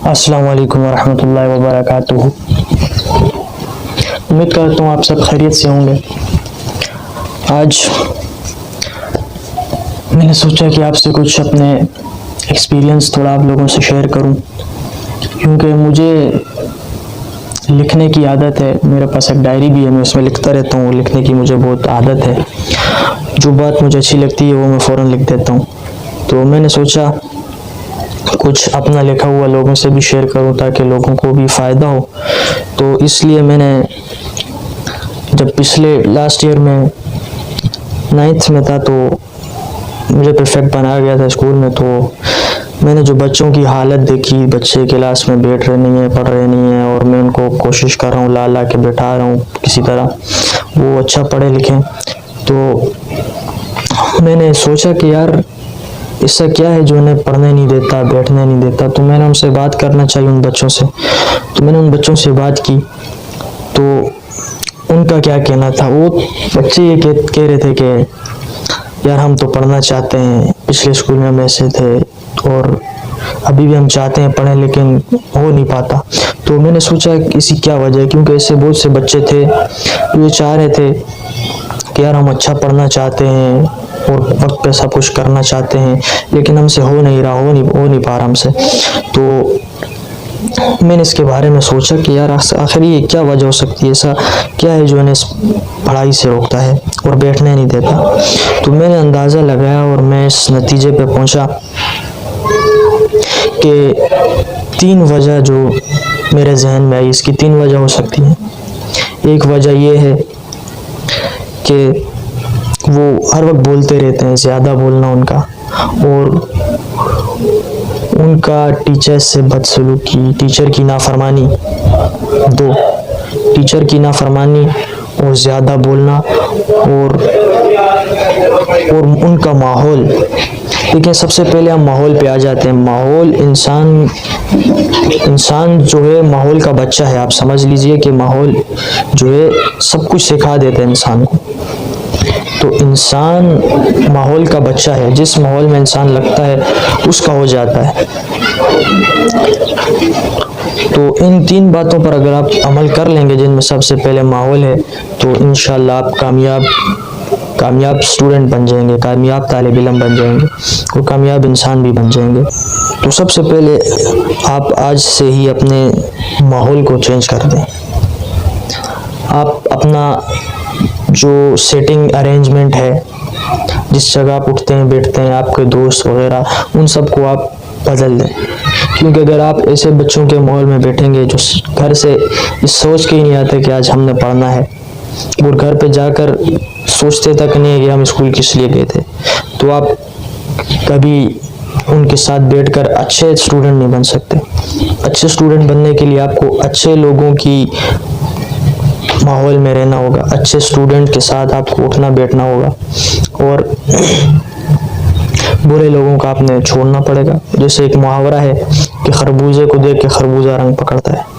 अस्सलाम वालेकुम वरहमतुल्लाहि वबरकातुहू। उम्मीद करता हूँ आप सब खैरियत से होंगे। आज मैंने सोचा कि आपसे कुछ अपने एक्सपीरियंस थोड़ा आप लोगों से शेयर करूं, क्योंकि मुझे लिखने की आदत है। मेरे पास एक डायरी भी है, मैं उसमें लिखता रहता हूँ। लिखने की मुझे बहुत आदत है। जो बात मुझे अच्छी लगती है वो मैं फ़ौरन लिख देता हूँ। तो मैंने सोचा कुछ अपना लिखा हुआ लोगों से भी शेयर करूं ताकि लोगों को भी फ़ायदा हो। तो इसलिए मैंने जब पिछले लास्ट ईयर में 9th में था तो मुझे परफेक्ट बनाया गया था स्कूल में। तो मैंने जो बच्चों की हालत देखी, बच्चे क्लास में बैठ रहे नहीं हैं, पढ़ रहे नहीं हैं, और मैं उनको कोशिश कर रहा हूँ ला ला के बैठा रहा हूँ किसी तरह वो अच्छा पढ़े लिखें। तो मैंने सोचा कि यार इससे क्या है जो उन्हें पढ़ने नहीं देता, बैठने नहीं देता। तो मैंने उनसे बात करना चाहिए उन बच्चों से। तो मैंने उन बच्चों से बात की तो उनका क्या कहना था। वो बच्चे ये कह रहे थे कि यार हम तो पढ़ना चाहते हैं, पिछले स्कूल में हम ऐसे थे और अभी भी हम चाहते हैं पढ़ें लेकिन हो नहीं पाता। तो मैंने सोचा इसी क्या वजह है, क्योंकि ऐसे बहुत से बच्चे थे जो ये चाह रहे थे कि यार हम अच्छा पढ़ना चाहते हैं और वक्त पे सब कुछ करना चाहते हैं लेकिन हमसे हो नहीं रहा, हो नहीं पा रहा हमसे। तो मैंने इसके बारे में सोचा कि यार आखिर ये क्या वजह हो सकती है, ऐसा क्या है जो इन्हें पढ़ाई से रोकता है और बैठने नहीं देता। तो मैंने अंदाज़ा लगाया और मैं इस नतीजे पे पहुंचा कि 3 वजह जो मेरे जहन में आई, इसकी 3 वजह हो सकती हैं। एक वजह ये है कि वो हर वक्त बोलते रहते हैं, ज़्यादा बोलना उनका, और उनका टीचर से बदसलूकी, टीचर की नाफरमानी। 2, टीचर की नाफरमानी और ज़्यादा बोलना और उनका माहौल। लेकिन सबसे पहले हम माहौल पे आ जाते हैं। माहौल, इंसान जो है माहौल का बच्चा है। आप समझ लीजिए कि माहौल जो है सब कुछ सिखा देता है इंसान को। तो इंसान माहौल का बच्चा है, जिस माहौल में इंसान लगता है उसका हो जाता है। तो इन 3 बातों पर अगर आप अमल कर लेंगे, जिनमें सबसे पहले माहौल है, तो इंशाल्लाह आप कामयाब स्टूडेंट बन जाएंगे, कामयाब तालिब इल्म बन जाएंगे और कामयाब इंसान भी बन जाएंगे। तो सबसे पहले आप आज से ही अपने माहौल को चेंज कर दें। आप अपना जो सेटिंग अरेंजमेंट है, जिस जगह आप उठते हैं बैठते हैं, आपके दोस्त वगैरह, उन सब को आप बदल दें। क्योंकि अगर आप ऐसे बच्चों के माहौल में बैठेंगे जो घर से इस सोच के ही नहीं आते कि आज हमने पढ़ना है, और घर पे जाकर सोचते तक नहीं है कि हम स्कूल किस लिए गए थे, तो आप कभी उनके साथ बैठकर अच्छे स्टूडेंट नहीं बन सकते। अच्छे स्टूडेंट बनने के लिए आपको अच्छे लोगों की माहौल में रहना होगा, अच्छे स्टूडेंट के साथ आपको उठना बैठना होगा, और बुरे लोगों का आपने छोड़ना पड़ेगा। जैसे एक मुहावरा है कि खरबूजे को देख के खरबूजा रंग पकड़ता है।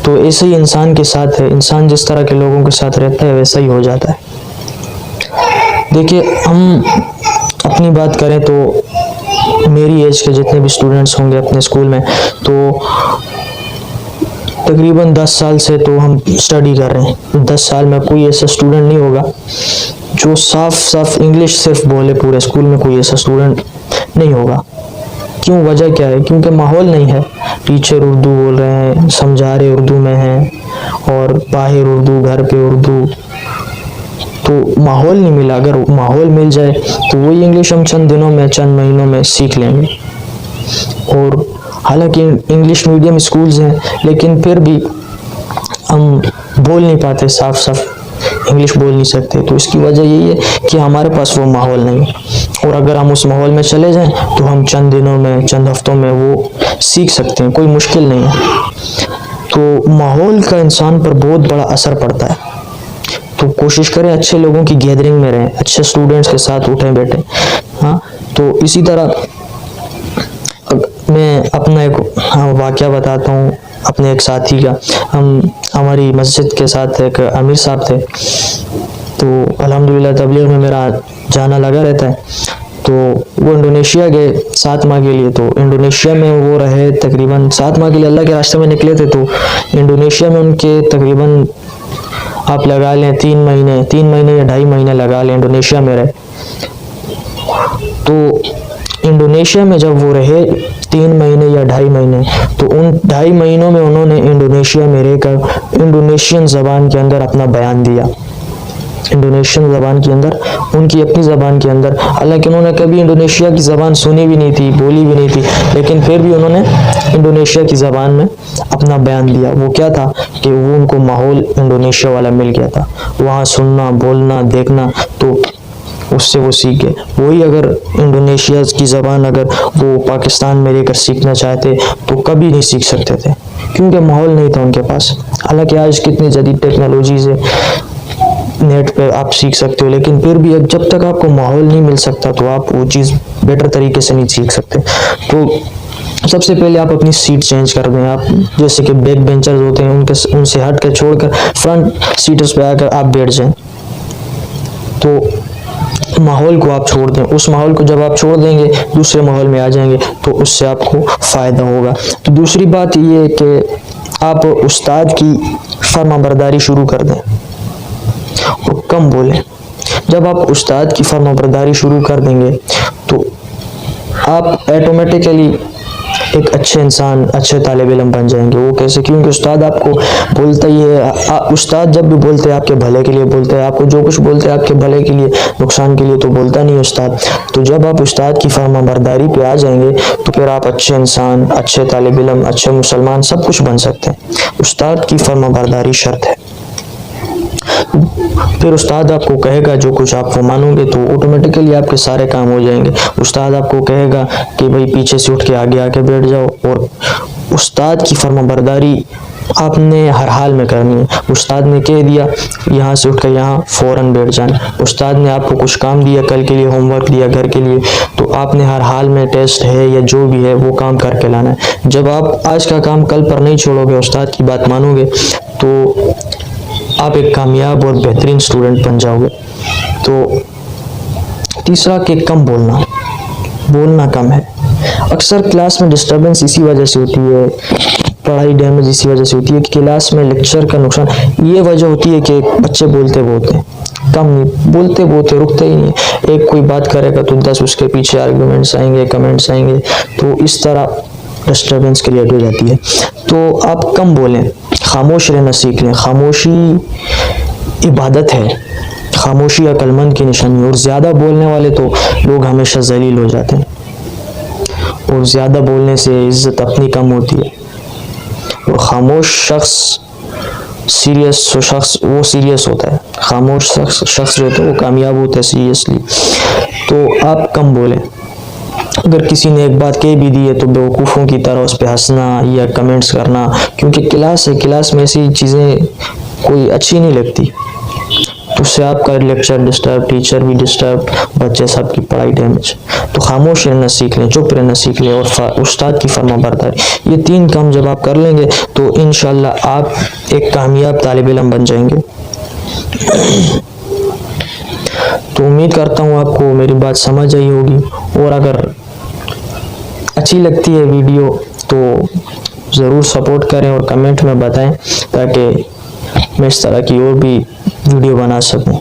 तो ऐसे ही इंसान के साथ है, इंसान जिस तरह के लोगों के साथ रहता है वैसा ही हो जाता है। देखिए, हम अपनी बात करें तो मेरी एज के जितने भी स्टूडेंट्स होंगे अपने स्कूल में, तो तकरीबन 10 साल से तो हम स्टडी कर रहे हैं। 10 साल में कोई ऐसा स्टूडेंट नहीं होगा जो साफ इंग्लिश सिर्फ बोले। पूरे स्कूल में कोई ऐसा स्टूडेंट नहीं होगा। क्यों? वजह क्या है? क्योंकि माहौल नहीं है। टीचर उर्दू बोल रहे हैं, समझा रहे उर्दू में हैं, और बाहर उर्दू, घर पे उर्दू। तो माहौल नहीं मिला। अगर माहौल मिल जाए तो वही इंग्लिश हम चंद दिनों में, चंद महीनों में सीख लेंगे। और हालांकि इंग्लिश मीडियम स्कूल्स हैं, लेकिन फिर भी हम बोल नहीं पाते, साफ इंग्लिश बोल नहीं सकते। तो इसकी वजह यही है कि हमारे पास वो माहौल नहीं है। और अगर हम उस माहौल में चले जाएं तो हम चंद दिनों में, चंद हफ्तों में वो सीख सकते हैं, कोई मुश्किल नहीं है। तो माहौल का इंसान पर बहुत बड़ा असर पड़ता है। तो कोशिश करें अच्छे लोगों की गैदरिंग में रहें, अच्छे स्टूडेंट्स के साथ उठें बैठें। हाँ, तो इसी तरह मैं अपना एक वाक़या बताता हूँ अपने एक साथी का। हमारी मस्जिद के साथ एक अमीर साहब थे, तो अल्हम्दुलिल्लाह तबलीग में मेरा जाना लगा रहता है। तो वो इंडोनेशिया गए 7 माह के लिए। तो इंडोनेशिया में वो रहे तकरीबन 7 माह के लिए, अल्लाह के रास्ते में निकले थे। तो इंडोनेशिया में उनके तकरीबन आप लगा लें 3 महीने या 2.5 महीने लगा लें इंडोनेशिया में रहे। तो इंडोनेशिया में जब वो रहे 3 महीने या 2.5 महीने, तो उन 2.5 महीनों में उन्होंने इंडोनेशिया में रहकर इंडोनेशियन ज़बान के अंदर अपना बयान दिया। इंडोनेशियन ज़बान के अंदर, उनकी अपनी ज़बान के अंदर, हालांकि उन्होंने कभी इंडोनेशिया की ज़बान सुनी भी नहीं थी, बोली भी नहीं थी, लेकिन फिर भी उन्होंने इंडोनेशिया की ज़बान में अपना बयान दिया। वो क्या था कि वो उनको माहौल इंडोनेशिया वाला मिल गया था, वहाँ सुनना, बोलना, देखना, तो उससे वो सीख गए। वही अगर इंडोनेशिया की ज़बान अगर वो पाकिस्तान में रहकर सीखना चाहते तो कभी नहीं सीख सकते थे, क्योंकि माहौल नहीं था उनके पास। हालांकि आज कितनी जदीद टेक्नोलॉजी से नेट पे आप सीख सकते हो, लेकिन फिर भी जब तक आपको माहौल नहीं मिल सकता तो आप वो चीज़ बेटर तरीके से नहीं सीख सकते। तो सबसे पहले आप अपनी सीट चेंज कर दें। आप जैसे कि बैक बेंचर्स होते हैं उनसे हट कर छोड़कर फ्रंट सीटर्स पे आकर आप बैठ जाएं। तो माहौल को आप छोड़ दें। उस माहौल को जब आप छोड़ देंगे दूसरे माहौल में आ जाएंगे तो उससे आपको फ़ायदा होगा। तो दूसरी बात ये है कि आप उस्ताद की फरमाबरदारी शुरू कर दें और कम बोलें। जब आप उस्ताद की फरमाबरदारी शुरू कर देंगे तो आप ऑटोमेटिकली एक अच्छे इंसान, अच्छे तालिब इल्म बन जाएंगे। वो कैसे? क्योंकि उस्ताद आपको बोलता ही है। उस्ताद जब भी बोलते हैं आपके भले के लिए बोलते हैं, आपको जो कुछ बोलते हैं आपके भले के लिए, नुकसान के लिए तो बोलता नहीं उस्ताद। तो जब आप उस्ताद की फरमाबरदारी पे आ जाएंगे तो फिर आप अच्छे इंसान, अच्छे तालिब इल्म, अच्छे मुसलमान सब कुछ बन सकते हैं। उस्ताद की फरमाबरदारी शर्त है। फिर उस्ताद आपको कहेगा जो कुछ आप वो मानोगे तो ऑटोमेटिकली आपके सारे काम हो जाएंगे। उस्ताद आपको कहेगा कि भाई पीछे से उठ के आगे आके बैठ जाओ, और उस्ताद की फरमाबरदारी आपने हर हाल में करनी है। उस्ताद ने कह दिया यहाँ से उठकर यहाँ फ़ौरन बैठ जाना। उस्ताद ने आपको कुछ काम दिया, कल के लिए होमवर्क दिया घर के लिए, तो आपने हर हाल में टेस्ट है या जो भी है वो काम करके लाना है। जब आप आज का काम कल पर नहीं छोड़ोगे, उस्ताद की बात मानोगे, तो आप एक कामयाब और बेहतरीन स्टूडेंट बन जाओगे। तो तीसरा कि कम बोलना कम है। अक्सर क्लास में डिस्टर्बेंस इसी वजह से होती है, पढ़ाई डैमेज इसी वजह से होती है कि क्लास में लेक्चर का नुकसान ये वजह होती है कि बच्चे बोलते बहुत हैं, कम नहीं बोलते, बहुत रुकते ही नहीं। एक कोई बात करेगा तो 10 उसके पीछे आर्गुमेंट्स आएंगे, कमेंट्स आएंगे, तो इस तरह डिस्टर्बेंस क्रिएट हो जाती है। तो आप कम बोलें, खामोश रहना सीख लें। खामोशी इबादत है, खामोशी अक्लमंद की निशानी। और ज़्यादा बोलने वाले तो लोग हमेशा जलील हो जाते हैं, और ज़्यादा बोलने से इज्जत अपनी कम होती है। और खामोश शख्स सीरियस होता है। खामोश शख्स जो होता है वो कामयाब होता है सीरियसली। तो आप कम बोलें। अगर किसी ने एक बात कह भी दी है तो बेवकूफ़ों की तरह उस पर हंसना या कमेंट्स करना, क्योंकि क्लास है, क्लास में ऐसी चीज़ें कोई अच्छी नहीं लगती, तो उससे आपका लेक्चर डिस्टर्ब, टीचर भी डिस्टर्ब, बच्चे सबकी पढ़ाई डैमेज। तो खामोश रहना सीख लें, चुप रहना सीख लें, और उस्ताद की फरमाबरदारी। ये 3 काम जब आप कर लेंगे तो इंशाल्लाह आप एक कामयाब तालिब इल्म बन जाएंगे। तो उम्मीद करता हूँ आपको मेरी बात समझ आई होगी, और अगर अच्छी लगती है वीडियो तो ज़रूर सपोर्ट करें और कमेंट में बताएं, ताकि मैं इस तरह की और भी वीडियो बना सकूं।